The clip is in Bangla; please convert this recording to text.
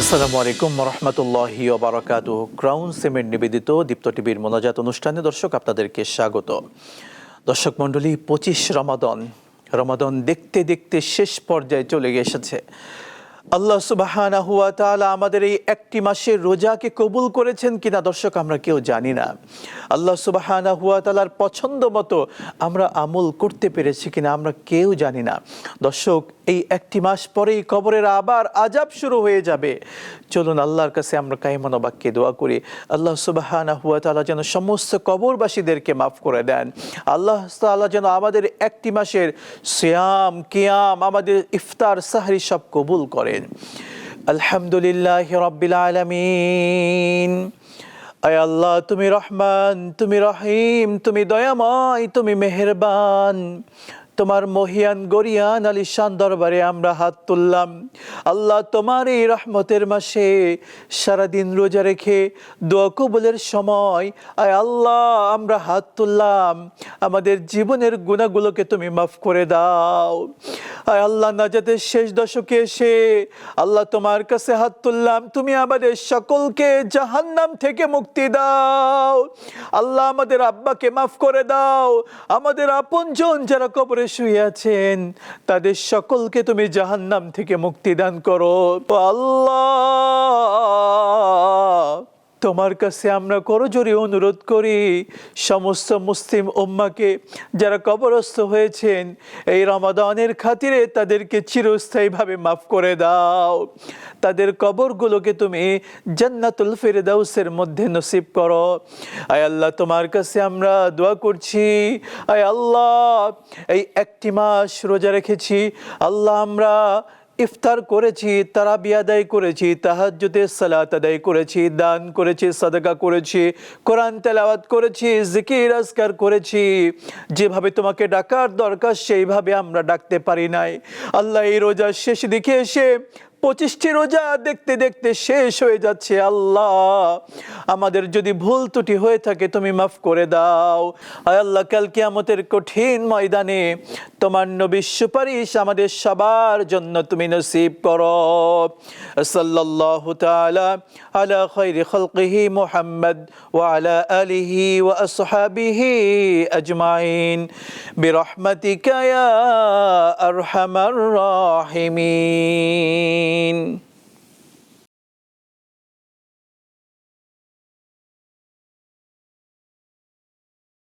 আসসালামু আলাইকুম রহমতুল্লাহি ওয়া বারাকাতুহু। ক্রাউন সিমেন্ট নিবেদিত দীপ্ত টিভির মোনাজাত অনুষ্ঠানে দর্শক আপনাদেরকে স্বাগত। দর্শক মণ্ডলী, 25 রমাদান দেখতে দেখতে শেষ পর্যায়ে চলে এসেছে। আল্লাহ সুবহানাহু ওয়া তাআলা আমাদের এই একটি মাসের রোজাকে কবুল করেছেন কিনা দর্শক আমরা কেউ জানি না। আল্লাহ সুবহানাহু ওয়া তাআলার পছন্দ মতো আমরা আমল করতে পেরেছি কিনা আমরা কেউ জানি না। দর্শক, এই একটি মাস পরেই কবরের আবার আযাব শুরু হয়ে যাবে। চলুন আল্লাহর কাছে আমরা কায়মনো বাক্যে দোয়া করি, আল্লাহ সুবহানাহু ওয়া তাআলা যেন সমস্ত কবরবাসীদেরকে মাফ করে দেন। আল্লাহ তাআলা যেন আমাদের একটি মাসের সিয়াম, কিয়াম, আমাদের ইফতার, সাহরি সব কবুল করেন। আলহামদুলিল্লাহি রাব্বিল আলামিন। আয় আল্লাহ, তুমি রহমান, তুমি রহিম, তুমি দয়াময়, তুমি মেহেরবান। তোমার মহিয়ান গরিয়ান আলিশান দরবারে আমরা হাত তুললাম। আল্লাহ, তোমার এই রহমতের মাসে সারাদিন রোজা রেখে দোয়া কবুলের সময় আয় আল্লাহ আমরা হাত তুললাম। আমাদের জীবনের গুনাহগুলোকে তুমি মাফ করে দাও। আয় আল্লাহ, নাজাতের শেষ দশকে এসে আল্লাহ তোমার কাছে হাত তুললাম, তুমি আমাদের সকলকে জাহান্নাম থেকে মুক্তি দাও। আল্লাহ, আমাদের আব্বাকে মাফ করে দাও। আমাদের আপনজন যারা কবরে শুয়ে আছেন তাদের সকলকে তুমি জাহান্নাম থেকে মুক্তি দান করো। আল্লাহ, তোমার কাছে আমরা করজোড়ে অনুরোধ করি, সমস্ত মুসলিম উম্মাকে যারা কবরস্থ হয়েছেন এই রমাদানের খাতিরে তাদেরকে চিরস্থায়ীভাবে মাফ করে দাও। তাদের কবরগুলোকে তুমি জান্নাতুল ফিরদাউসের মধ্যে নসিব করো। আয় আল্লাহ, তোমার কাছে আমরা দোয়া করছি, আয় আল্লাহ এই একটি মাস রোজা রেখেছি আল্লাহ, আমরা ইফতার করেছি, তারাবি আদায় করেছি, তাহাজ্জুদের সালাত আদায় করেছি, দান করেছি, সাদাকা করেছি, কোরআন তেলাওয়াত করেছি, জিকির আজকার করেছি। যেভাবে তোমাকে ডাকার দরকার সেইভাবে আমরা ডাকতে পারি নাই। আল্লাহ, এই রোজার শেষ দিকে এসে 25টি রোজা দেখতে দেখতে শেষ হয়ে যাচ্ছে। আল্লাহ, আমাদের যদি ভুল ত্রুটি হয়ে থাকে তুমি মাফ করে দাও। আয় আল্লাহ, কাল কিয়ামতের কঠিন ময়দানে তোমার নবীর সুপারিশ আমাদের সবার জন্য তুমি নসিব করো। সাল্লাল্লাহু তাআলা আলা খায়রি খালকিহি মুহাম্মদ ওয়া আলা আলিহি ওয়া আসহাবিহি আজমাইন বিরহমাতিকা ইয়া আরহামার রাহিমিন।